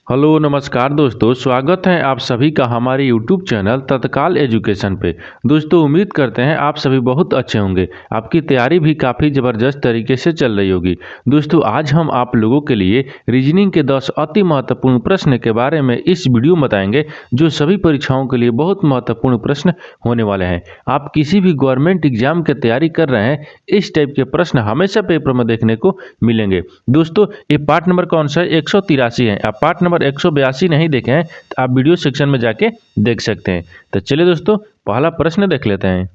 Hello नमस्कार दोस्तों, स्वागत है आप सभी का हमारे यूट्यूब चैनल तत्काल एजुकेशन पे। दोस्तों उम्मीद करते हैं आप सभी बहुत अच्छे होंगे। आपकी तैयारी भी काफ़ी ज़बरदस्त तरीके से चल रही होगी। दोस्तों आज हम आप लोगों के लिए रीजनिंग के 10 अति महत्वपूर्ण प्रश्न के बारे में इस वीडियो में बताएंगे, जो सभी परीक्षाओं के लिए बहुत महत्वपूर्ण प्रश्न होने वाले हैं। आप किसी भी गवर्नमेंट एग्जाम की तैयारी कर रहे हैं, इस टाइप के प्रश्न हमेशा पेपर में देखने को मिलेंगे। दोस्तों ये पार्ट नंबर कौन सा है? 183 है। आप पार्ट नंबर 182 नहीं देखे हैं तो आप वीडियो सेक्शन में जाके देख सकते हैं। तो चलिए दोस्तों पहला प्रश्न देख लेते हैं।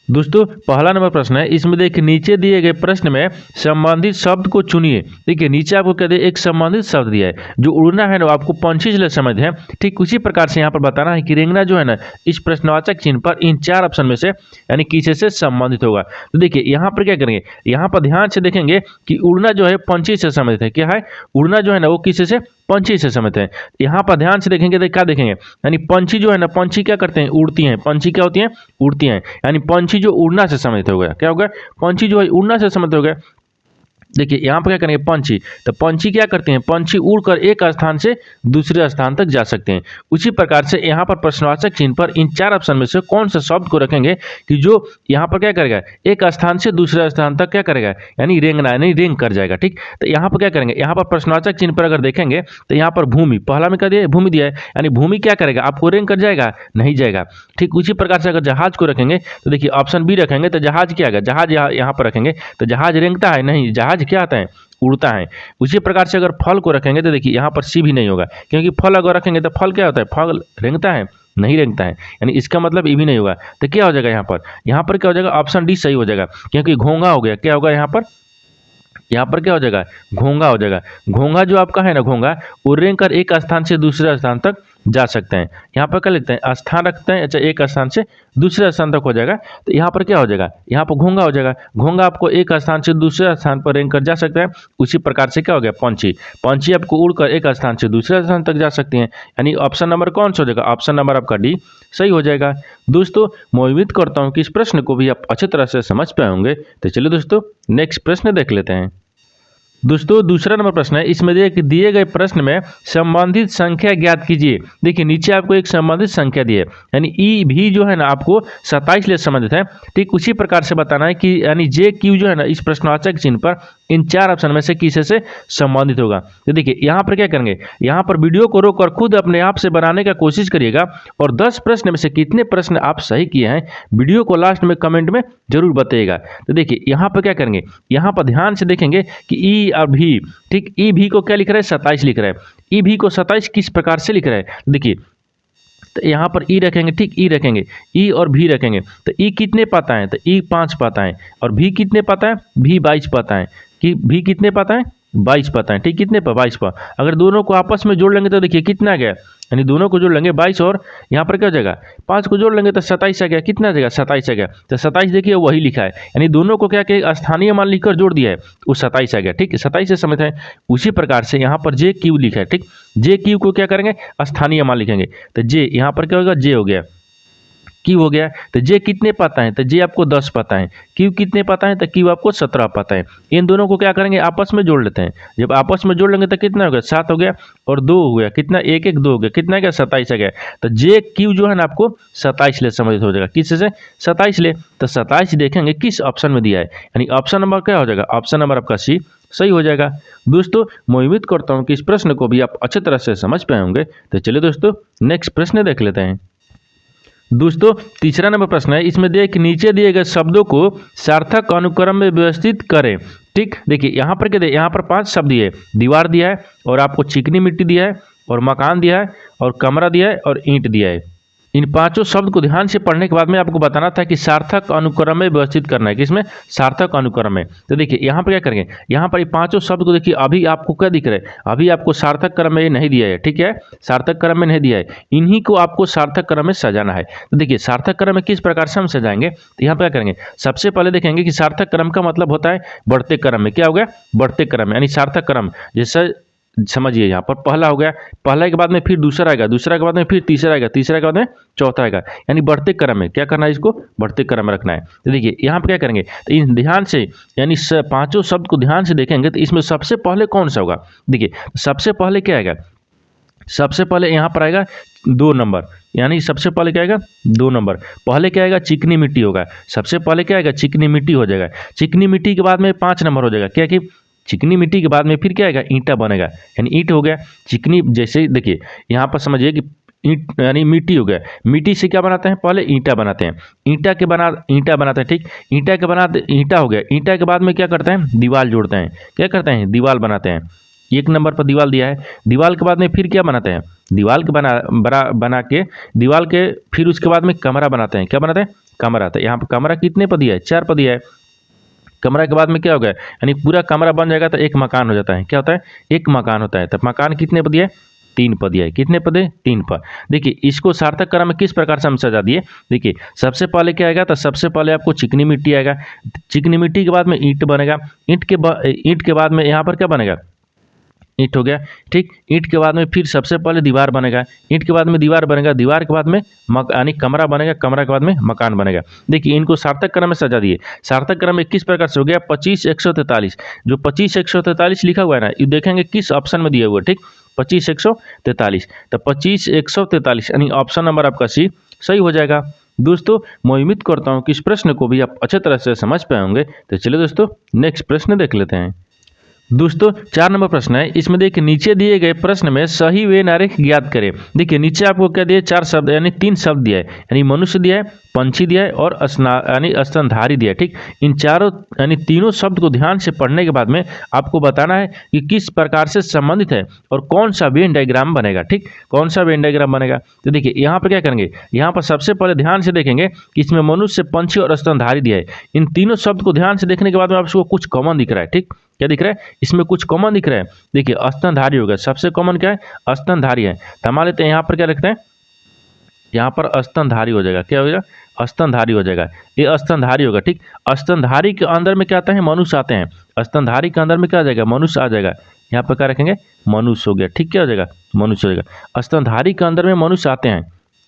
दोस्तों पहला नंबर प्रश्न है, इसमें देखिए नीचे दिए गए प्रश्न में संबंधित शब्द को चुनिए। देखिए नीचे आपको कहते हैं एक संबंधित शब्द दिया है, जो उड़ना है ना आपको पंछी से समझ है। ठीक उसी प्रकार से यहाँ पर बताना है कि रेंगना जो है ना इस प्रश्नवाचक चिन्ह पर इन 4 ऑप्शन में से यानी किसी से संबंधित होगा। तो देखिए यहाँ पर क्या करेंगे, यहाँ पर ध्यान से देखेंगे कि उड़ना जो है पंछी से संबंधित है। क्या है? उड़ना जो है ना वो किसी से पंछी से संबंधित है। यहाँ पर ध्यान से देखेंगे तो क्या देखेंगे, यानी पंछी जो है ना, पंछी क्या करते हैं? उड़ती हैं। पंछी क्या होती हैं? उड़ती हैं। यानी पंछी जो उड़ना से संबंधित हो गया। क्या हो गया? पंछी जो है उड़ना से संबंधित हो गया। देखिए यहाँ पर क्या करेंगे, पंछी। तो पंछी क्या करते हैं? पंछी उड़कर एक स्थान से दूसरे स्थान तक जा सकते हैं। उसी प्रकार से यहाँ पर प्रश्नवाचक चिन्ह पर इन 4 ऑप्शन में से कौन सा शब्द को रखेंगे कि जो यहाँ पर क्या करेगा, एक स्थान से दूसरे स्थान तक क्या करेगा, यानी रेंगना, यानी रेंग कर जाएगा। ठीक, तो यहाँ पर क्या करेंगे, यहाँ पर प्रश्नवाचक चिन्ह पर अगर देखेंगे तो यहाँ पर भूमि, पहला में क्या दिया है? भूमि दिया है। यानी भूमि क्या करेगा, आपको रेंग कर जाएगा? नहीं जाएगा। ठीक उसी प्रकार से अगर जहाज को रखेंगे तो देखिए ऑप्शन बी रखेंगे तो जहाज क्या आएगा, जहाज यहाँ पर रखेंगे तो जहाज रेंगता है? नहीं, जहाज क्या आता है? उड़ता है। उसी प्रकार से अगर फल को रखेंगे तो देखिए यहाँ पर सी भी नहीं होगा, क्योंकि फल अगर रखेंगे तो फल क्या होता है? फल रेंगता है? नहीं रेंगता है। यानी इसका मतलब ये भी नहीं होगा। तो क्या हो जाएगा यहाँ पर? यहाँ पर क्या हो जाएगा? ऑप्शन डी सही हो जाएगा, क्योंकि घोंघा हो गया। क्या होगा यहाँ पर? यहाँ पर क्या हो जाएगा? घोंघा हो जाएगा। घोंघा जो आपका है ना, घोंघा वो रेंग कर एक स्थान से दूसरे स्थान तक जा सकते हैं। यहाँ पर क्या लिखते हैं? स्थान रखते हैं। अच्छा, एक स्थान से दूसरे स्थान तक हो जाएगा। तो यहाँ पर क्या हो जाएगा? यहाँ पर घोंघा हो जाएगा। घोंघा आपको एक स्थान से दूसरे स्थान पर रेंग कर जा सकता है। उसी प्रकार से क्या हो गया? पंछी। पंछी आपको उड़कर एक स्थान से दूसरे स्थान तक जा सकती हैं। यानी ऑप्शन नंबर कौन सा हो जाएगा? ऑप्शन नंबर आपका डी सही हो जाएगा। दोस्तों मैं उम्मीद करता हूँ कि इस प्रश्न को भी आप अच्छी तरह से समझ पाए होंगे। तो चलिए दोस्तों नेक्स्ट प्रश्न देख लेते हैं। दोस्तों दूसरा नंबर प्रश्न है, इसमें दिए गए प्रश्न में संबंधित संख्या ज्ञात कीजिए। देखिए नीचे आपको एक संबंधित संख्या दी है, यानी ई भी जो है ना आपको 27 ले संबंधित है। ठीक उसी प्रकार से बताना है कि यानी जे क्यू जो है ना इस प्रश्नवाचक चिन्ह पर इन 4 ऑप्शन में से किसी से संबंधित होगा। तो देखिए यहाँ पर क्या करेंगे, यहाँ पर वीडियो को रोककर खुद अपने आप से बनाने का कोशिश करिएगा और 10 प्रश्न में से कितने प्रश्न आप सही किए हैं वीडियो को लास्ट में कमेंट में जरूर बताइएगा। तो देखिए यहाँ पर क्या करेंगे, यहाँ पर ध्यान से देखेंगे कि ई और भी, ठीक ई भी को क्या लिख रहा है? 27 लिख रहा है। ई भी को 27 किस प्रकार से लिख रहा है? देखिए तो यहाँ पर ई रखेंगे, ठीक ई रखेंगे, ई और भी रखेंगे। तो ई कितने पाता है? तो ई 5 पाता है। और भी कितने पाता है? भी 22 पाता है। कि भी कितने पाता है? 22 पाता है। ठीक कितने पर? 22 पर। अगर दोनों को आपस में जोड़ लेंगे तो देखिए कितना आ गया, यानी दोनों को जोड़ लेंगे 22 और यहाँ पर क्या हो जाएगा 5 को जोड़ लेंगे तो 27 आ गया। कितना आ जाएगा? 27 आ गया। तो 27 देखिए वही लिखा है, यानी दोनों को क्या क्या स्थानीय मान लिखकर जोड़ दिया है, वो 27 आ गया। ठीक 27 से समझते हैं। उसी प्रकार से यहाँ पर जे क्यू लिखा है। ठीक जे क्यू को क्या करेंगे? स्थानीय मान लिखेंगे। तो जे यहाँ पर क्या होगा? जे हो गया, क्यू हो गया। तो जे कितने पाता है? तो जे आपको 10 पाता है। क्यू कितने पाता है? तो क्यू आपको 17 पाता है। इन दोनों को क्या करेंगे? आपस में जोड़ लेते हैं। जब आपस में जोड़ लेंगे तो कितना हो गया? 7 हो गया और 2 हो गया। कितना? 1 1 2 हो गया। कितना गया? 27 आ गया। तो जे क्यू जो है ना आपको 27 ले संबंधित हो जाएगा। किस से? 27 ले। तो 27 देखेंगे किस ऑप्शन में दिया है, यानी ऑप्शन नंबर क्या हो जाएगा? ऑप्शन नंबर आपका सी सही हो जाएगा। दोस्तों मैं उम्मीद करता हूँ कि इस प्रश्न को भी आप अच्छी तरह से समझ पाए होंगे। तो चलिए दोस्तों नेक्स्ट प्रश्न देख लेते हैं। दोस्तों तीसरा नंबर प्रश्न है, इसमें नीचे दिए गए शब्दों को सार्थक अनुक्रम में व्यवस्थित करें। ठीक देखिए यहाँ पर क्या दिया, यहाँ पर 5 शब्द दिए, दीवार दिया है और आपको चिकनी मिट्टी दिया है और मकान दिया है और कमरा दिया है और ईंट दिया है। इन 5 शब्द को ध्यान से पढ़ने के बाद में आपको बताना था कि सार्थक अनुक्रम में व्यवस्थित करना है। किसमें? सार्थक अनुक्रम में। तो देखिए यहाँ पर क्या करेंगे, यहाँ पर ये 5 शब्द को देखिए अभी आपको क्या दिख रहा है, अभी आपको सार्थक क्रम में नहीं दिया है। ठीक है, सार्थक क्रम में नहीं दिया है, इन्हीं को आपको सार्थक क्रम में सजाना है। तो देखिए सार्थक क्रम में किस प्रकार से हम सजाएंगे, तो यहाँ पर क्या करेंगे, सबसे पहले देखेंगे कि सार्थक क्रम का मतलब होता है बढ़ते क्रम में। क्या हो गया? बढ़ते क्रम में, यानी सार्थक क्रम। जैसे समझिए यहाँ पर पहला हो गया, पहला के बाद में फिर दूसरा आएगा, दूसरा के बाद में फिर तीसरा आएगा, तीसरा के बाद में चौथा आएगा, यानी बढ़ते क्रम में क्या करना है, इसको बढ़ते क्रम में रखना है। तो देखिए यहाँ पर क्या करेंगे, तो इन ध्यान से यानी 5 शब्द को ध्यान से देखेंगे तो इसमें सबसे पहले कौन सा होगा, देखिए सबसे पहले क्या आएगा, सबसे पहले यहाँ पर आएगा 2 नंबर, यानी सबसे पहले क्या आएगा 2 नंबर। पहले क्या आएगा चिकनी मिट्टी होगा, सबसे पहले क्या आएगा चिकनी मिट्टी हो जाएगा। चिकनी मिट्टी के बाद में 5 नंबर हो जाएगा क्या कि चिकनी मिट्टी के बाद में फिर क्या आएगा ईंटा बनेगा, यानी ईंट हो गया। चिकनी जैसे देखिए यहाँ पर समझिए कि ईंट यानी मिट्टी हो गया, मिट्टी से क्या बनाते हैं पहले ईंटा बनाते हैं, ईंटा बनाते हैं ठीक। ईंटा के बना ईंटा हो गया, ईंटा के बाद में क्या करते हैं दीवार जोड़ते हैं, क्या करते हैं दीवार बनाते हैं। 1 नंबर पर दीवार दिया है। दीवार के बाद में फिर क्या बनाते हैं दीवार के बना के दीवार के फिर उसके बाद में कमरा बनाते हैं, क्या बनाते हैं कमरा। तो यहाँ पर कमरा कितने पर दिया है 4 पर दिया है। कमरा के बाद में क्या हो गया यानी पूरा कमरा बन जाएगा तो एक मकान हो जाता है, क्या होता है एक मकान होता है। तो मकान कितने पर दिया है 3 पर दिया है, कितने पर है 3 पर। देखिए इसको सार्थक क्रम में किस प्रकार से हम सजा दिए, देखिए सबसे पहले क्या आएगा तो सबसे पहले आपको चिकनी मिट्टी आएगा, चिकनी मिट्टी के बाद में ईंट बनेगा, ईंट के बाद में यहाँ पर क्या बनेगा ईंट हो गया ठीक। ईंट के बाद में फिर सबसे पहले दीवार बनेगा, ईंट के बाद में दीवार बनेगा, दीवार के बाद में यानी कमरा बनेगा, कमरा के बाद में मकान बनेगा। देखिए इनको सार्थक क्रम में सजा दिए। सार्थक क्रम में किस प्रकार से हो गया 25 143। जो 25 143 लिखा हुआ है ना ये देखेंगे किस ऑप्शन में दिया हुआ है ठीक 25 143। तो 25 143 यानी ऑप्शन नंबर आपका सी सही हो जाएगा। दोस्तों मैं उम्मीद करता हूँ कि इस प्रश्न को भी आप अच्छे तरह से समझ पाए होंगे। तो चलिए दोस्तों नेक्स्ट प्रश्न देख लेते हैं। दोस्तों 4 नंबर प्रश्न है, इसमें देखिए नीचे दिए गए प्रश्न में सही वे नारेख ज्ञात करें। देखिए नीचे आपको क्या दिया 4 शब्द यानी 3 शब्द दिया है, यानी मनुष्य दिया है, पंछी दिया है और यानी स्तनधारी दिया है ठीक। इन चारों यानी तीनों शब्द को ध्यान से पढ़ने के बाद में आपको बताना है कि किस प्रकार से संबंधित है और कौन सा वेन डायग्राम बनेगा ठीक, कौन सा वेन डायग्राम बनेगा। तो देखिए यहाँ पर क्या करेंगे, यहाँ पर सबसे पहले ध्यान से देखेंगे कि इसमें मनुष्य पंछी और स्तनधारी दिया है। इन तीनों शब्द को ध्यान से देखने के बाद में आपको कुछ कॉमन दिख रहा है ठीक, क्या दिख रहा है इसमें कुछ कॉमन दिख रहा है। देखिए स्तनधारी होगा, सबसे कॉमन क्या है स्तनधारी है। तो मान लेते हैं यहाँ पर क्या रखते हैं, यहाँ पर स्तनधारी हो जाएगा, क्या हो जाएगा स्तनधारी हो जाएगा, ये स्तनधारी होगा ठीक। स्तनधारी के अंदर में क्या आता है मनुष्य आते हैं, स्तनधारी के अंदर में क्या आ जाएगा मनुष्य आ जाएगा, यहाँ पर क्या रखेंगे मनुष्य हो गया ठीक, क्या हो जाएगा मनुष्य हो जाएगा। स्तनधारी के अंदर में मनुष्य आते हैं,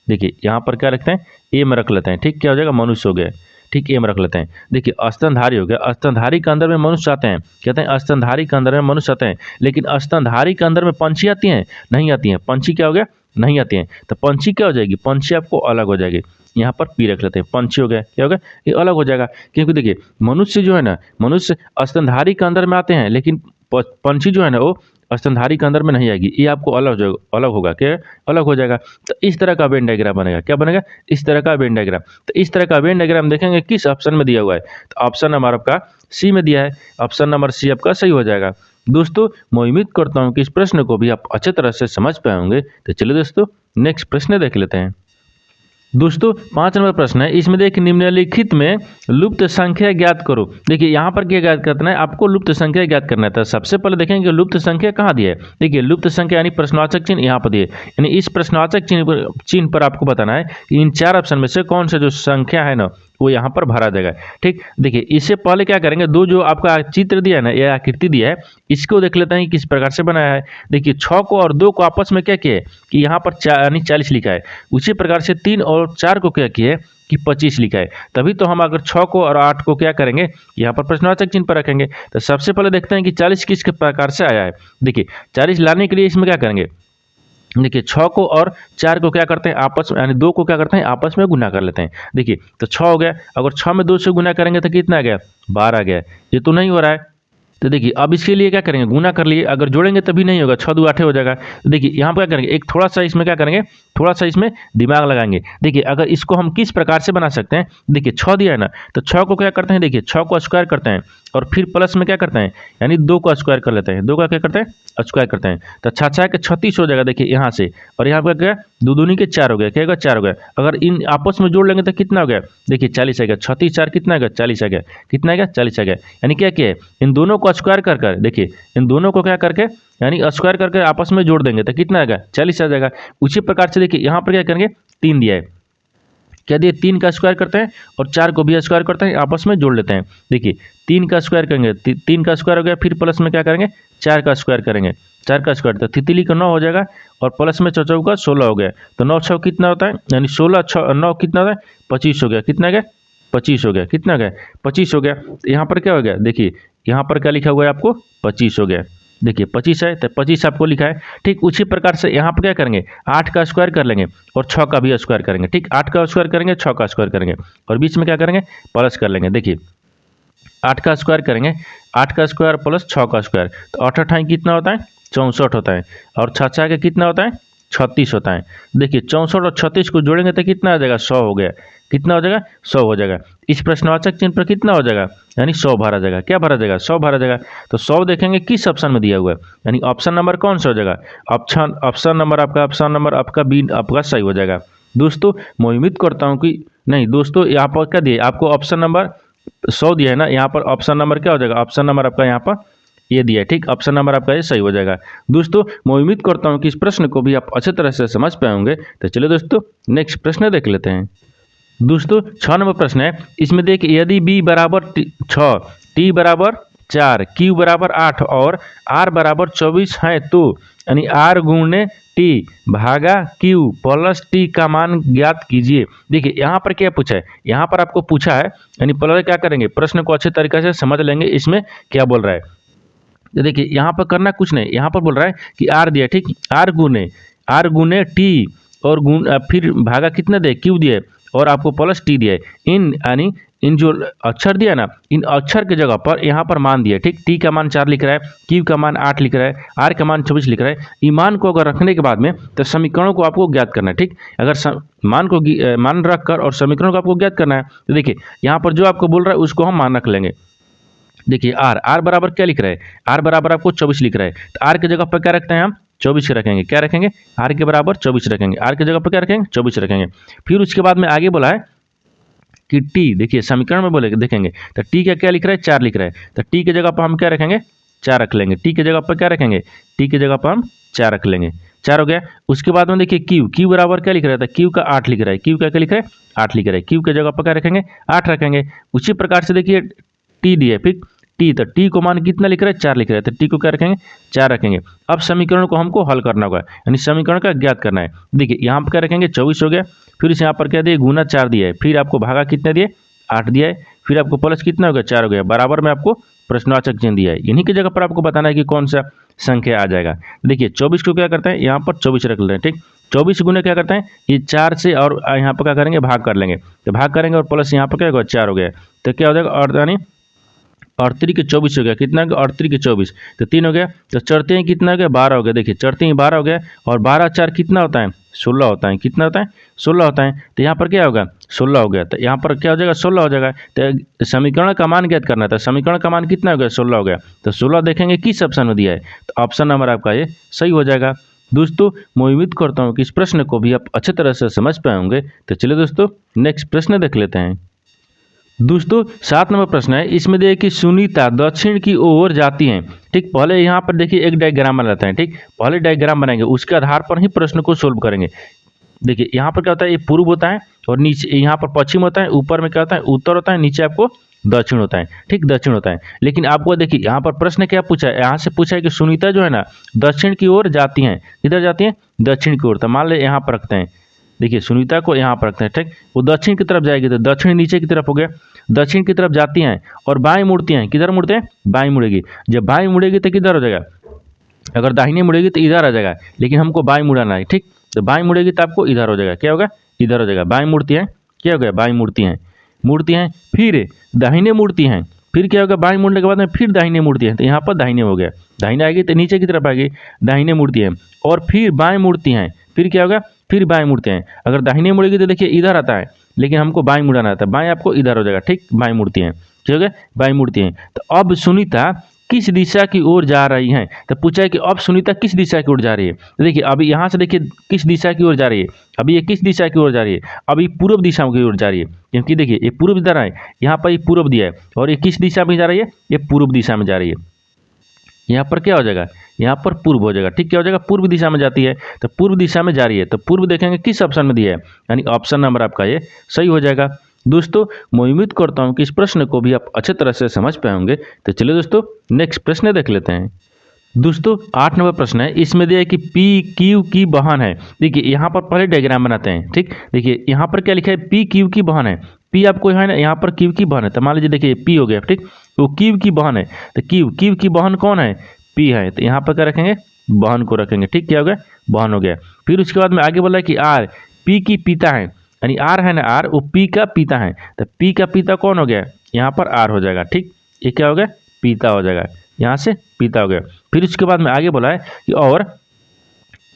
देखिए यहाँ पर क्या रखते हैं ए में रख लेते हैं ठीक, क्या हो जाएगा मनुष्य हो गया ठीक, ए में रख लेते हैं। देखिए स्तनधारी हो गया, स्तनधारी के अंदर में मनुष्य आते हैं, कहते हैं स्तनधारी के अंदर में मनुष्य आते हैं, लेकिन स्तनधारी के अंदर में पंछी आती हैं नहीं आती हैं, पंछी क्या हो गया नहीं आती हैं। तो पंछी क्या हो जाएगी पंछी आपको अलग हो जाएगी, यहाँ पर पी रख लेते हैं पंछी हो गया, क्या होगा ये अलग हो जाएगा। क्योंकि देखिए मनुष्य जो है ना मनुष्य स्तनधारी के अंदर में आते हैं, लेकिन पंछी जो है ना वो स्तनधारी के अंदर में नहीं आएगी, ये आपको अलग होगा, क्या अलग हो जाएगा। तो इस तरह का वेन डायग्राम बनेगा, क्या बनेगा इस तरह का वेन डायग्राम। तो इस तरह का वेन डायग्राम देखेंगे किस ऑप्शन में दिया हुआ है, तो ऑप्शन नंबर आपका सी में दिया है, ऑप्शन नंबर सी आपका सही हो जाएगा। दोस्तों मैं उम्मीद करता हूँ कि इस प्रश्न को भी आप अच्छे तरह से समझ पाए होंगे। तो चलिए दोस्तों नेक्स्ट प्रश्न देख लेते हैं। दोस्तों 5 नंबर प्रश्न है, इसमें देखिए निम्नलिखित में लुप्त संख्या ज्ञात करो। देखिए यहाँ पर क्या ज्ञात करना है आपको लुप्त संख्या ज्ञात करना है। तो सबसे पहले देखेंगे लुप्त संख्या कहाँ दी है, देखिए लुप्त संख्या यानी प्रश्नवाचक चिन्ह यहाँ पर दिए, यानी इस प्रश्नवाचक चिन्ह पर आपको बताना है कि इन 4 ऑप्शन में से कौन सा जो संख्या है ना वो यहाँ पर भरा जाएगा ठीक। देखिए इससे पहले क्या करेंगे जो आपका चित्र दिया है ना या आकृति दिया है इसको देख लेते हैं किस प्रकार से बनाया है। देखिए 6 को और 2 को आपस में क्या किया है कि यहाँ पर यानी 40 लिखा है, उसी प्रकार से 3 और 4 को क्या किया है कि 25 लिखा है। तभी तो हम अगर 6 को और 8 को क्या करेंगे यहाँ पर प्रश्नवाचक चिन्ह पर रखेंगे। तो सबसे पहले देखते हैं कि 40 किस प्रकार से आया है। देखिए 40 लाने के लिए इसमें क्या करेंगे, देखिए 6 को और 4 को क्या करते हैं आपस में यानी 2 को क्या करते हैं आपस में गुना कर लेते हैं। देखिए तो 6 हो गया, अगर 6 में 2 से गुना करेंगे तो कितना आ गया 12 आ गया, ये तो नहीं हो रहा है। तो देखिए अब इसके लिए क्या करेंगे गुना कर लिए, अगर जोड़ेंगे तभी नहीं होगा, 6 2 8 हो जाएगा। तो देखिए यहाँ पर क्या करेंगे एक थोड़ा सा इसमें क्या करेंगे थोड़ा सा इसमें दिमाग लगाएंगे। देखिए अगर इसको हम किस प्रकार से बना सकते हैं, देखिए 6 दिया है ना तो 6 को क्या करते हैं, देखिए 6 को स्क्वायर करते हैं और फिर प्लस में क्या करते हैं यानी 2 को स्क्वायर कर लेते हैं, 2 का क्या करते हैं स्क्वायर करते हैं। तो 6 6 के 36 हो जाएगा देखिए यहाँ से, और यहाँ पर क्या 2 दूनी के 4 हो गया, क्या होगा 4 हो गया। अगर इन आपस में जोड़ लेंगे तो कितना हो गया, देखिए 40 आ गया, 36 4 कितना आ गया 40 आ गया, कितना आ गया 40 आ गया। यानी क्या किया है इन दोनों को स्क्वायर कर देखिए इन दोनों को क्या करके यानी स्क्वायर करके आपस में जोड़ देंगे तो कितना आएगा 40 आ जाएगा। उसी प्रकार से देखिए यहाँ पर क्या करेंगे 3 दिया है, क्या दिए 3 का स्क्वायर करते हैं और 4 को भी स्क्वायर करते हैं आपस में जोड़ लेते हैं। देखिए 3 का स्क्वायर करेंगे 3 का स्क्वायर हो गया, फिर प्लस में क्या करेंगे 4 का स्क्वायर करेंगे, 4 का स्क्वायर तो तितली का 9 हो जाएगा और प्लस में चौचौ का 16 हो गया। तो 9 6 कितना होता है यानी 16 6 9 कितना होता है 25 हो गया, कितना गया 25 हो गया, कितना गया 25 हो गया। तो यहाँ पर क्या हो गया देखिए यहाँ पर क्या लिखा हुआ है आपको 25 हो गया, देखिए 25 है तो 25 आपको लिखा है। ठीक उसी प्रकार से यहाँ पर क्या करेंगे, 8 का स्क्वायर कर लेंगे और 6 का भी स्क्वायर करेंगे। ठीक 8 का स्क्वायर करेंगे, 6 का स्क्वायर करेंगे और बीच में क्या करेंगे, प्लस कर लेंगे। देखिए 8 का स्क्वायर करेंगे, 8 का स्क्वायर प्लस 6 का स्क्वायर, तो 8 अठाई कितना होता है, 64 होता है और 6 6 का कितना होता है, 36 होता है। देखिए 64 और 36 को जोड़ेंगे तो कितना आ जाएगा, 100 हो गया। कितना हो जाएगा, 100 हो जाएगा। इस प्रश्नवाचक चिन्ह पर कितना हो जाएगा, यानी 100 भरा जाएगा। क्या भरा जाएगा, 100 भरा जाएगा। तो 100 देखेंगे किस ऑप्शन में दिया हुआ है, यानी ऑप्शन नंबर कौन सा हो जाएगा, ऑप्शन नंबर आपका बी आपका सही हो जाएगा। दोस्तों मैं उम्मीद करता हूँ कि नहीं दोस्तों, यहाँ पर क्या दिया आपको, ऑप्शन नंबर 100 दिया है ना, यहाँ पर ऑप्शन नंबर क्या हो जाएगा, ऑप्शन नंबर आपका यहाँ पर ये दिया है। ठीक ऑप्शन नंबर आपका ये सही हो जाएगा। दोस्तों मैं उम्मीद करता हूँ कि इस प्रश्न को भी आप अच्छे तरह से समझ पाए होंगे। तो चलिए दोस्तों नेक्स्ट प्रश्न देख लेते हैं। दोस्तों 6 नंबर प्रश्न है, इसमें देखिए यदि b बराबर 6, t बराबर 4, q बराबर 8 और r बराबर 24 है तो यानी r गुणे t भागा q प्लस t का मान ज्ञात कीजिए। देखिए यहाँ पर क्या पूछा है, यहाँ पर आपको पूछा है, यानी पहले क्या करेंगे, प्रश्न को अच्छे तरीके से समझ लेंगे इसमें क्या बोल रहा है। तो देखिए यहाँ पर करना कुछ नहीं, यहाँ पर बोल रहा है कि r दिया, ठीक r गुणे t और फिर भागा कितना दे, q दिए और आपको प्लस टी दिया है। यानी इन जो अक्षर दिया ना, इन अक्षर के जगह पर यहाँ पर मान दिया। ठीक टी का मान 4 लिख रहा है, क्यू का मान 8 लिख रहा है, आर का मान 24 लिख रहा है। ईमान को अगर रखने के बाद में तो समीकरणों को आपको ज्ञात करना है। ठीक अगर मान रख कर और समीकरणों को आपको ज्ञात करना है तो देखिए यहाँ पर जो आपको बोल रहा है उसको हम मान रख लेंगे। देखिए आर बराबर क्या लिख रहा है, आर बराबर आपको 24 लिख रहा है, तो आर के जगह पर क्या रखते हैं हम, 24 रखेंगे। क्या रखेंगे, आर के बराबर 24 रखेंगे, आर के जगह पर क्या रखेंगे, 24 रखेंगे। फिर उसके बाद में आगे बोला है कि टी, देखिए समीकरण में बोले देखेंगे तो टी का क्या लिख रहा है, 4 लिख रहा है, तो टी के जगह पर हम क्या रखेंगे, 4 रख लेंगे। टी के जगह पर क्या रखेंगे, टी के जगह पर हम 4 रख लेंगे। 4 हो गया। उसके बाद में देखिए क्यू बराबर क्या लिख रहा था, क्यू का 8 लिख रहा है, क्यू का क्या लिख रहा है, 8 लिख रहा है। क्यू के जगह पर क्या रखेंगे, 8 रखेंगे। उसी प्रकार से देखिए टी दिए, फिर टी, तो टी को मान कितना लिख रहा है, 4 लिख रहा है, तो टी को क्या रखेंगे, 4 रखेंगे। अब समीकरण को हमको हल करना होगा, यानी समीकरण का ज्ञात करना है। देखिए यहाँ पर क्या रखेंगे, 24 हो गया। फिर इस यहाँ पर क्या दिए, गुना 4 दिया है, फिर आपको भागा कितना दिए, 8 दिया है, फिर आपको प्लस कितना हो गया, 4 हो गया। बराबर में आपको प्रश्नवाचक चिन्ह दिया है, इन्हीं की जगह पर आपको बताना है कि कौन सा संख्या आ जाएगा। देखिए 24 को क्या करते हैं, यहाँ पर 24 रख लेते हैं। ठीक 24 गुने क्या करते हैं, ये 4 से और यहाँ पर क्या करेंगे, भाग कर लेंगे, तो भाग करेंगे और प्लस यहाँ पर क्या होगा, 4 हो गया। तो क्या हो जाएगा, और यानी 38 के 24 हो गया, कितना हो गया, 38 के 24, तो 3 हो गया। तो चढ़ते ही कितना हो गया, 12 हो गया। देखिए चढ़ते ही 12 हो गया और 12 4 कितना होता है, 16 होता है। कितना होता है, 16 होता है। तो यहाँ पर क्या होगा, 16 हो गया। तो यहाँ पर क्या हो जाएगा, 16 हो जाएगा। तो समीकरण का मान ज्ञात करना था, समीकरण का मान कितना हो गया, 16 हो गया। तो 16 देखेंगे किस ऑप्शन में दिया है, तो ऑप्शन नंबर आपका ये सही हो जाएगा। दोस्तों मैं उम्मीद करता हूँ कि इस प्रश्न को भी आप अच्छे तरह से समझ पाए होंगे। तो चलिए दोस्तों नेक्स्ट प्रश्न देख लेते हैं। दोस्तों 7 नंबर प्रश्न है, इसमें देखिए कि सुनीता दक्षिण की ओर जाती हैं। ठीक पहले यहाँ पर देखिए एक डायग्राम बनाते हैं। ठीक पहले डायग्राम बनाएंगे, उसके आधार पर ही प्रश्न को सोल्व करेंगे। देखिए यहाँ पर क्या होता है, ये पूर्व होता है और नीचे यहाँ पर पश्चिम होता है, ऊपर में क्या होता है, उत्तर होता है, नीचे आपको दक्षिण होता है। ठीक दक्षिण होता है। लेकिन आपको देखिए यहाँ पर प्रश्न क्या पूछा है, यहाँ से पूछा है कि सुनीता जो है ना दक्षिण की ओर जाती हैं। किधर जाती हैं, दक्षिण की ओर। तो मान ले यहाँ पर रखते हैं, देखिए सुनीता को यहाँ पर रखते हैं। ठीक वो दक्षिण की तरफ जाएगी, तो दक्षिण नीचे की तरफ हो गया। दक्षिण की तरफ जाती हैं और बाएं मुड़ती हैं। किधर मुड़ते हैं, बाएं मुड़ेगी। जब बाएं मुड़ेगी तो किधर हो जाएगा, अगर दाहिने मुड़ेगी तो इधर आ जाएगा, लेकिन हमको बाएं मुड़ाना है। ठीक तो बाएं मुड़ेगी तो आपको इधर हो जाएगा। क्या होगा, इधर हो जाएगा। बाएं मुड़ती हैं, क्या हो गया, बाएं मुड़ती हैं, फिर दाहिने मुड़ती हैं, फिर क्या होगा, बाएं मुड़ने के बाद में फिर दाहिने मुड़ती हैं, तो यहाँ पर दाहिने हो गया। दाहिने आएगी तो नीचे की तरफ आएगी, दाहिने मुड़ती हैं और फिर बाएं मुड़ती हैं, फिर क्या होगा, फिर बाएं मुड़ते हैं। अगर दाहिने मुड़ेगी तो देखिए इधर आता है, लेकिन हमको बाएं मुड़ाना था, बाएं आपको इधर हो जाएगा। ठीक बाएं मुड़ती हैं, ठीक हो गया, बाएं मुड़ती हैं। तो अब सुनीता किस दिशा की ओर जा रही हैं, तो पूछा है कि अब सुनीता किस दिशा की ओर जा रही है। तो देखिए अभी यहाँ से देखिए किस दिशा की ओर जा रही है, अभी ये किस दिशा की ओर जा रही है, अभी पूर्व दिशा की ओर जा रही है। क्योंकि देखिए ये पूर्व दिशा है, यहाँ पर ये पूर्व दिया है और ये किस दिशा में जा रही है, ये पूर्व दिशा में जा रही है। यहाँ पर क्या हो जाएगा, यहाँ पर पूर्व हो जाएगा। ठीक क्या हो जाएगा, पूर्व दिशा में जाती है, तो पूर्व दिशा में जा रही है, तो पूर्व देखेंगे किस ऑप्शन में दिया है, यानी ऑप्शन नंबर आपका ये सही हो जाएगा। दोस्तों मैं उम्मीद करता हूँ कि इस प्रश्न को भी आप अच्छे तरह से समझ पाए होंगे। तो चलिए दोस्तों नेक्स्ट प्रश्न देख लेते हैं। दोस्तों 8 नंबर प्रश्न है, इसमें दिया है कि पी क्यू की बहन है। देखिए यहाँ पर पहले डायग्राम बनाते हैं। ठीक देखिए यहाँ पर क्या लिखा है, पी क्यू की बहन है। पी आपको है ना, यहाँ पर क्यू की बहन है, तो मान लीजिए देखिए पी हो गया। ठीक तो क्यू की बहन है, तो क्यू की बहन कौन है, पी है, तो यहाँ पर क्या रखेंगे, बहन को रखेंगे। ठीक, क्या हो गया, बहन हो गया। फिर उसके बाद में आगे बोला कि आर पी की पिता है, यानी आर है ना, आर वो पी का पिता है, तो पी का पिता कौन हो गया, यहाँ पर आर हो जाएगा। ठीक, ये क्या हो गया, पिता हो जाएगा, यहाँ से पिता हो गया। फिर उसके बाद में आगे बोला है कि और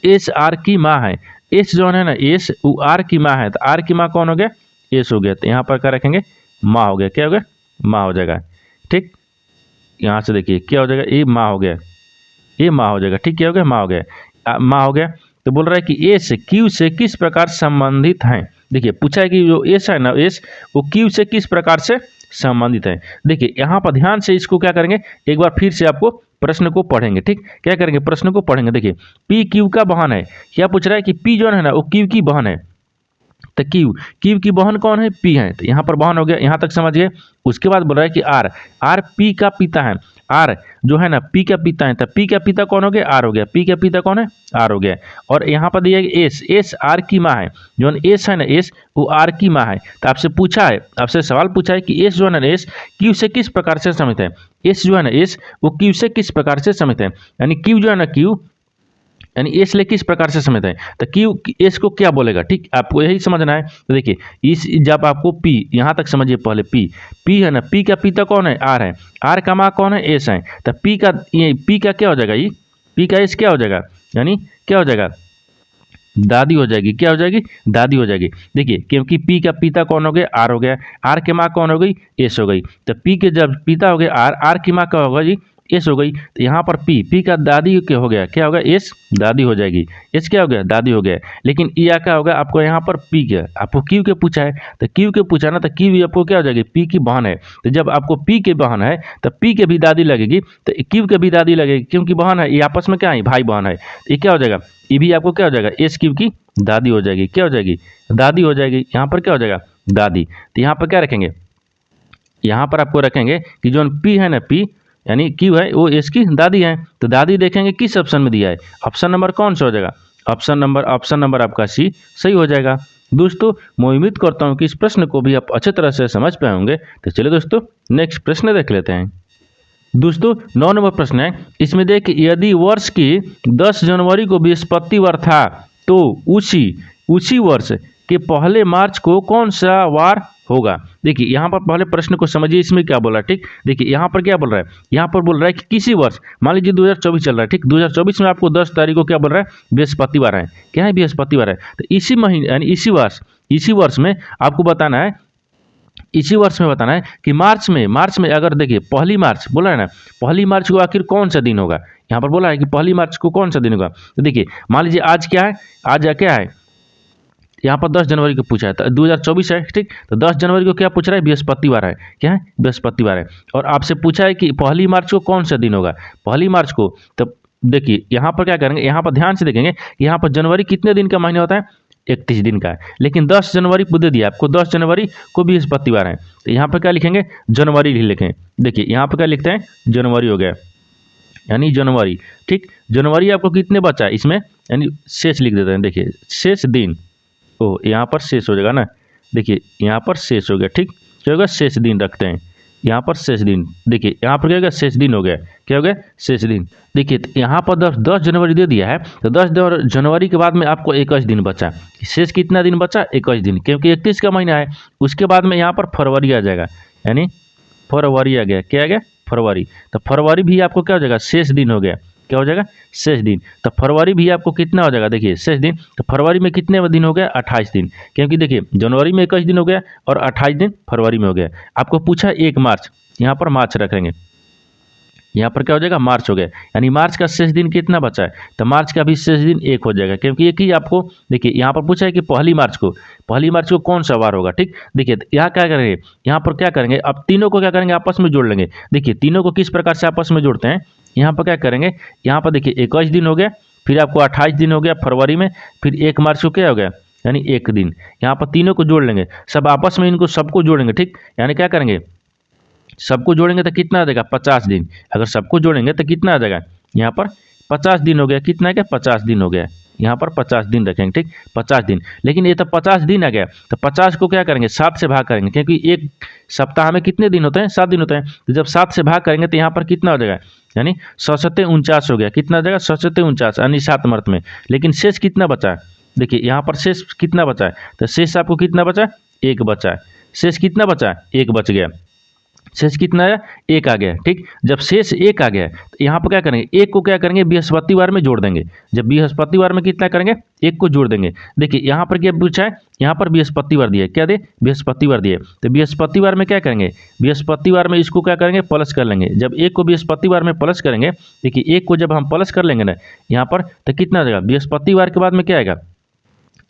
एस आर की माँ है, एस जो है ना, एस वो आर की माँ है, तो आर की माँ कौन हो गया, एस हो गया, तो यहाँ पर क्या रखेंगे, माँ हो गया। क्या हो गया, माँ हो जाएगा। ठीक, यहाँ से देखिए क्या हो जाएगा, ये माँ हो गया, ये माँ हो जाएगा। ठीक, क्या हो गया, माँ हो गया, माँ हो गया। तो बोल रहा है कि एस क्यू से किस प्रकार संबंधित हैं। देखिए पूछा है कि जो एस है ना, एस वो क्यू से किस प्रकार से संबंधित है। देखिए यहाँ पर ध्यान से इसको क्या करेंगे, एक बार फिर से आपको प्रश्न को पढ़ेंगे। ठीक, क्या करेंगे, प्रश्न को पढ़ेंगे। देखिए पी क्यू का बहन है, क्या पूछ रहा है कि पी जो है ना वो क्यू की बहन है, तो क्यू की बहन कौन है, पी है, तो यहाँ पर बहन हो गया, यहाँ तक समझ गए। उसके बाद बोल रहा है कि आर पी का पिता है, आर जो है ना पी का पिता है, तो पी का पिता कौन हो गया, आर हो गया, पी का पिता कौन है, आर हो गया। और यहाँ पर दिया है एस आर की माँ है, जो एस है ना, एस वो आर की माँ है। तो आपसे पूछा है, आपसे सवाल पूछा है कि एस जो है ना, एस क्यू से किस प्रकार से समित है, एस जो है ना, एस वो क्यू से किस प्रकार से समित है, यानी क्यू जो है ना, क्यू यानी एस ले किस प्रकार से समझते हैं, तो क्यू एस को क्या बोलेगा। ठीक, आपको यही समझना है। तो देखिए इस जब आपको पी यहाँ तक समझिए, पहले पी है ना, पी का पिता कौन है, आर है, आर का माँ कौन है, एस है, तो पी का ये पी का क्या हो जाएगा, ये पी का एस क्या हो जाएगा, यानी क्या हो जाएगा, दादी हो जाएगी। क्या हो जाएगी, दादी हो जाएगी। देखिए क्योंकि पी का पिता कौन हो गया, आर हो गया, आर के माँ कौन हो गई, एस हो गई, तो पी के जब पिता हो गया आर की माँ क्या होगा जी, एस हो गई। तो यहाँ पर पी का दादी क्या हो गया, क्या होगा, एस दादी हो जाएगी, एस क्या हो गया, दादी हो गया। लेकिन या क्या होगा, आपको यहाँ पर पी के, आपको क्यू के पूछा है, तो क्यू के पूछा ना, तो क्यू भी आपको क्या हो जाएगी, पी की बहन है, तो जब आपको पी की बहन है तो पी के भी दादी लगेगी, तो क्यू के भी दादी लगेगी, क्योंकि बहन है, ये आपस में क्या है, भाई बहन है, ये क्या हो जाएगा, ये भी आपको क्या हो जाएगा, एस क्यू की दादी हो जाएगी। क्या हो जाएगी, दादी हो जाएगी। यहाँ पर क्या हो जाएगा, दादी। तो यहाँ पर क्या रखेंगे, यहाँ पर आपको रखेंगे कि जो पी है ना, पी यानी क्यू है वो एस की दादी है, तो दादी देखेंगे किस ऑप्शन में दिया है, ऑप्शन नंबर कौन सा हो जाएगा, ऑप्शन नंबर आपका सी सही हो जाएगा। दोस्तों मैं उम्मीद करता हूँ कि इस प्रश्न को भी आप अच्छे तरह से समझ पाए होंगे। तो चलिए दोस्तों नेक्स्ट प्रश्न देख लेते हैं। दोस्तों 9 नंबर प्रश्न है, इसमें देखिए यदि वर्ष की 10 जनवरी को बृहस्पतिवार था तो उसी वर्ष के पहले मार्च को कौन सा वार होगा। देखिए यहाँ पर पहले प्रश्न को समझिए, इसमें क्या बोल रहा है। ठीक, देखिए यहाँ पर क्या बोल रहा है, यहाँ पर बोल रहा है कि किसी वर्ष, मान लीजिए 2024 चल रहा है। ठीक, 2024 में आपको 10 तारीख को क्या बोल रहा है, बृहस्पतिवार है, क्या है, बृहस्पतिवार है। तो इसी महीने यानी इसी वर्ष में आपको बताना है, इसी वर्ष में बताना है कि मार्च में अगर देखिए पहली मार्च बोला है ना, पहली मार्च को आखिर कौन सा दिन होगा। यहाँ पर बोला है कि पहली मार्च को कौन सा दिन होगा। तो देखिए मान लीजिए आज क्या है, आज क्या है, यहाँ पर 10 जनवरी को पूछा है, तो 2024 है। ठीक, तो 10 जनवरी को क्या पूछ रहा है, बृहस्पतिवार है, क्या है, बृहस्पतिवार है। और आपसे पूछा है कि पहली मार्च को कौन सा दिन होगा, पहली मार्च को। तो देखिए यहाँ पर क्या करेंगे, यहाँ पर ध्यान से देखेंगे कि यहाँ पर जनवरी कितने दिन का महीना होता है, 31 दिन का है। लेकिन 10 जनवरी को दे दिया आपको, 10 जनवरी को बृहस्पतिवार है, तो यहाँ पर क्या लिखेंगे, जनवरी ही लिखें। देखिए यहाँ पर क्या लिखते हैं, जनवरी हो गया, यानी जनवरी। ठीक, जनवरी आपको कितने बचा है इसमें, यानी शेष लिख देते हैं। देखिए शेष दिन, ओ यहाँ पर शेष हो जाएगा ना, देखिए यहाँ पर शेष हो गया। ठीक, क्या होगा, शेष दिन रखते हैं, यहाँ पर शेष दिन। देखिए यहाँ पर क्या होगा, शेष दिन हो गया, क्या हो गया, शेष दिन। देखिए यहाँ पर 10 जनवरी दे दिया है, तो 10 जनवरी के बाद में आपको 21 दिन बचा, शेष कितना दिन बचा, 21 दिन, क्योंकि 31 का महीना है। उसके बाद में यहाँ पर फरवरी आ जाएगा, यानी फरवरी आ गया, क्या आ गया, फरवरी। तो फरवरी भी आपको क्या हो जाएगा, शेष दिन हो गया, क्या हो जाएगा, शेष दिन। तो फरवरी भी आपको कितना हो जाएगा, देखिए शेष दिन। तो फरवरी में कितने दिन हो गया, 28 दिन, क्योंकि देखिए जनवरी में 21 दिन हो गया और 28 दिन फरवरी में हो गया। आपको पूछा 1 मार्च, यहाँ पर मार्च रखेंगे, यहाँ पर क्या हो जाएगा, मार्च हो गया, यानी मार्च का शेष दिन कितना बचा है, तो मार्च का भी शेष दिन 1 हो जाएगा, क्योंकि एक ही आपको देखिए यहाँ पर पूछा है कि पहली मार्च को कौन सा वार होगा। ठीक, देखिए यहाँ क्या करेंगे, यहाँ पर क्या करेंगे, अब तीनों को क्या करेंगे, आपस में जोड़ लेंगे। देखिए तीनों को किस प्रकार से आपस में जोड़ते हैं, यहाँ पर क्या करेंगे, यहाँ पर देखिए 21 दिन हो गया, फिर आपको 28 दिन हो गया फरवरी में, फिर 1 मार्च को क्या हो गया, यानी 1 दिन। यहाँ पर तीनों को जोड़ लेंगे, सब आपस में इनको सबको जोड़ेंगे। ठीक, यानी क्या करेंगे, सबको जोड़ेंगे तो कितना आ जाएगा, 50 दिन। अगर सबको जोड़ेंगे तो कितना आ जाएगा, यहाँ पर 50 दिन हो गया, कितना है क्या, 50 दिन हो गया, यहाँ पर 50 दिन रखेंगे, ठीक, 50 दिन। लेकिन ये तो 50 दिन आ गया, तो 50 को क्या करेंगे 7 से भाग करेंगे, क्योंकि एक सप्ताह में कितने दिन होते हैं 7 दिन होते हैं। तो जब 7 से भाग करेंगे तो यहाँ पर कितना हो जाएगा, यानी 749 हो गया। कितना हो जाएगा 749 यानी 7 मर्त में। लेकिन शेष कितना बचा है, देखिए यहाँ पर शेष कितना बचा है, तो शेष आपको कितना बचा है, 1 बचा है। शेष कितना बचा है, 1 बच गया। शेष कितना है, 1 आ गया, ठीक। जब शेष 1 आ गया तो यहाँ पर क्या करेंगे, 1 को क्या करेंगे बृहस्पतिवार में जोड़ देंगे। जब बृहस्पतिवार में कितना करेंगे, 1 को जोड़ देंगे। देखिए यहाँ पर क्या पूछा है, यहाँ पर बृहस्पतिवार दिया है, क्या दे बृहस्पतिवार दिए। तो बृहस्पतिवार में क्या करेंगे, बृहस्पतिवार में इसको क्या करेंगे प्लस कर लेंगे। जब 1 को बृहस्पतिवार में प्लस करेंगे, देखिए 1 को जब हम प्लस कर लेंगे ना यहाँ पर, तो कितना आ जाएगा, बृहस्पतिवार के बाद में क्या आएगा,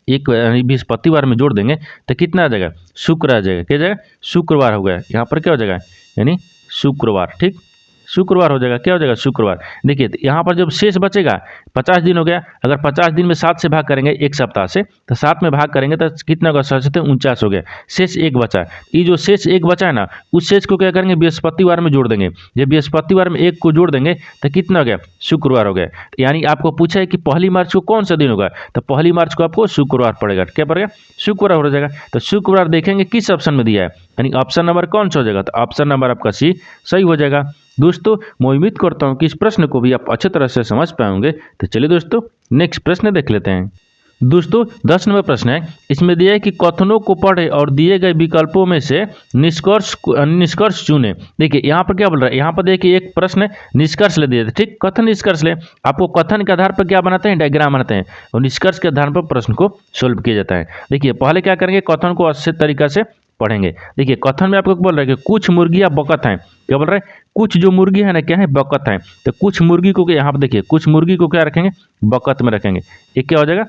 एक बृहस्पतिवार में जोड़ देंगे तो कितना आ जाएगा, शुक्र आ जाएगा। क्या जाएगा, शुक्रवार हो गया। यहाँ पर क्या हो जाएगा, यानी शुक्रवार, ठीक, शुक्रवार हो जाएगा। क्या हो जाएगा, शुक्रवार। देखिए तो यहाँ पर जब शेष बचेगा 50 दिन हो गया। अगर 50 दिन में 7 से भाग करेंगे एक सप्ताह से, तो 7 में भाग करेंगे तो कितना होगा, 749 हो गया। शेष 1 बचा है। ये जो शेष 1 बचा है ना, उस शेष को क्या करेंगे बृहस्पतिवार में जोड़ देंगे। जब बृहस्पतिवार में 1 को जोड़ देंगे तो कितना हो गया, शुक्रवार हो गया। यानी आपको पूछा है कि 1 मार्च को कौन सा दिन होगा, तो 1 मार्च को आपको शुक्रवार पड़ेगा। क्या पड़ेगा, शुक्रवार हो जाएगा। तो शुक्रवार देखेंगे किस ऑप्शन में दिया है, यानी ऑप्शन नंबर कौन सा हो जाएगा, तो ऑप्शन नंबर आपका सी सही हो जाएगा। दोस्तों मैं उम्मीद करता हूं कि इस प्रश्न को भी आप अच्छी तरह से समझ पाएंगे। तो चलिए दोस्तों नेक्स्ट प्रश्न देख लेते हैं। दोस्तों 10 नंबर प्रश्न है, इसमें दिया है कि कथनों को पढ़े और दिए गए विकल्पों में से निष्कर्ष चुने। देखिए यहाँ पर क्या बोल रहा है, यहाँ पर देखिए एक प्रश्न निष्कर्ष ले दिए थे, ठीक, कथन निष्कर्ष ले। आपको कथन के आधार पर क्या बनाते हैं, डायग्राम बनाते हैं, और निष्कर्ष के आधार पर प्रश्न को सोल्व किया जाता है। देखिए पहले क्या करेंगे, कथन को अच्छे तरीका से पढ़ेंगे। देखिए कथन में आपको बोल रहा है कि कुछ मुर्गियां बकत हैं। क्या बोल रहा है, कुछ जो मुर्गी है ना क्या है, बकत है। तो कुछ मुर्गी को यहाँ पर देखिए, कुछ मुर्गी को क्या रखेंगे, बकत में रखेंगे। एक क्या हो जाएगा,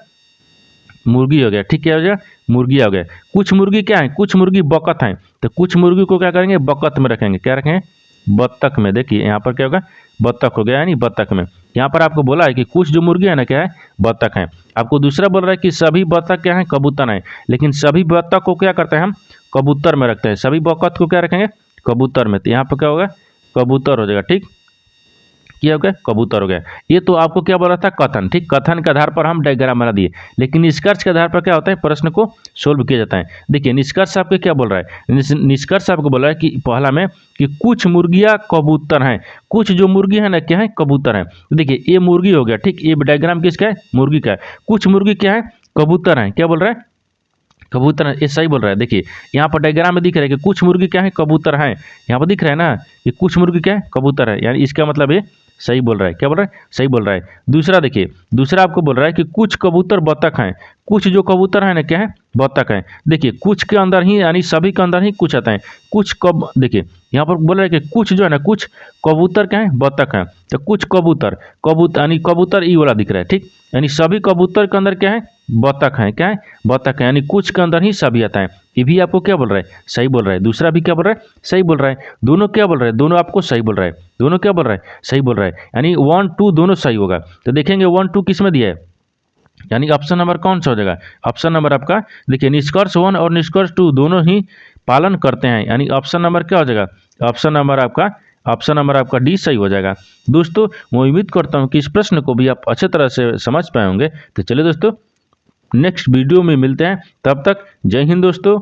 मुर्गी हो गया, ठीक, क्या हो जाएगा, मुर्गी हो गया। कुछ मुर्गी क्या है, कुछ मुर्गी बकत हैं। तो कुछ मुर्गी को क्या करेंगे, बकत में रखेंगे। क्या रखेंगे, बत्तख में। देखिए यहाँ पर क्या होगा, बत्तख हो गया, यानी बत्तख में। यहाँ पर आपको बोला है कि कुछ जो मुर्गी है ना क्या है, बत्तख है। आपको दूसरा बोल रहा है कि सभी बत्तख क्या है, कबूतर है। लेकिन सभी बत्तख को क्या करते हैं हम, कबूतर में रखते हैं। सभी बकत को क्या रखेंगे, कबूतर में। तो यहाँ पर क्या होगा, कबूतर हो जाएगा, ठीक, क्या हो गया, कबूतर हो गया। ये तो आपको क्या बोला था, कथन, ठीक, कथन के आधार पर हम डायग्राम बना दिए। लेकिन निष्कर्ष के आधार पर क्या होता है, प्रश्न को सोल्व किया जाता है। देखिए निष्कर्ष आपको क्या बोल रहा है, निष्कर्ष आपको बोल रहा है कि पहला में कि कुछ मुर्गियां कबूतर हैं। कुछ जो मुर्गी है ना क्या है, कबूतर है। देखिए ये मुर्गी हो गया, ठीक, ये डायग्राम किसका है, मुर्गी का है। कुछ मुर्गी क्या है, कबूतर है। क्या बोल रहा है, कबूतर है, ये सही बोल रहा है। देखिए यहाँ पर डायग्राम में दिख रहा है कि कुछ मुर्गी क्या है, कबूतर है। यहाँ पर दिख रहा है ना कि कुछ मुर्गी क्या है, कबूतर है, यानी इसका मतलब ये सही बोल रहा है। क्या बोल रहा है, सही बोल रहा है। दूसरा देखिए, दूसरा आपको बोल रहा है कि कुछ कबूतर बत्तख हैं। कुछ जो कबूतर है ना क्या है, बत्तख है। देखिए कुछ के अंदर ही यानी सभी के अंदर ही कुछ आता है। कुछ कब, देखिए यहाँ पर बोल रहा है कि कुछ जो है ना, कुछ कबूतर क्या है, बत्तख है। तो कुछ कबूतर, कबूतर यानी कबूतर ई वाला दिख रहा है, ठीक, यानी सभी कबूतर के अंदर क्या है, बत्तख है। क्या है, बत्तख है, यानी कुछ के अंदर ही सभी आता है। ये भी आपको क्या बोल रहा है, सही बोल रहा है। दूसरा भी क्या बोल रहा है, सही बोल रहा है। दोनों क्या बोल रहा है, दोनों आपको सही बोल रहा है। दोनों क्या बोल रहा है, सही बोल रहा है, यानी 1 2 दोनों सही होगा। तो देखेंगे 1 2 किस में दिया है, यानी ऑप्शन नंबर कौन सा हो जाएगा, ऑप्शन नंबर आपका देखिए निष्कर्ष 1 और निष्कर्ष 2 दोनों ही पालन करते हैं, यानी ऑप्शन नंबर क्या हो जाएगा, ऑप्शन नंबर आपका डी सही हो जाएगा। दोस्तों मैं उम्मीद करता हूं कि इस प्रश्न को भी आप अच्छे तरह से समझ पाए होंगे। तो चलिए दोस्तों नेक्स्ट वीडियो में मिलते हैं, तब तक जय हिंद दोस्तों।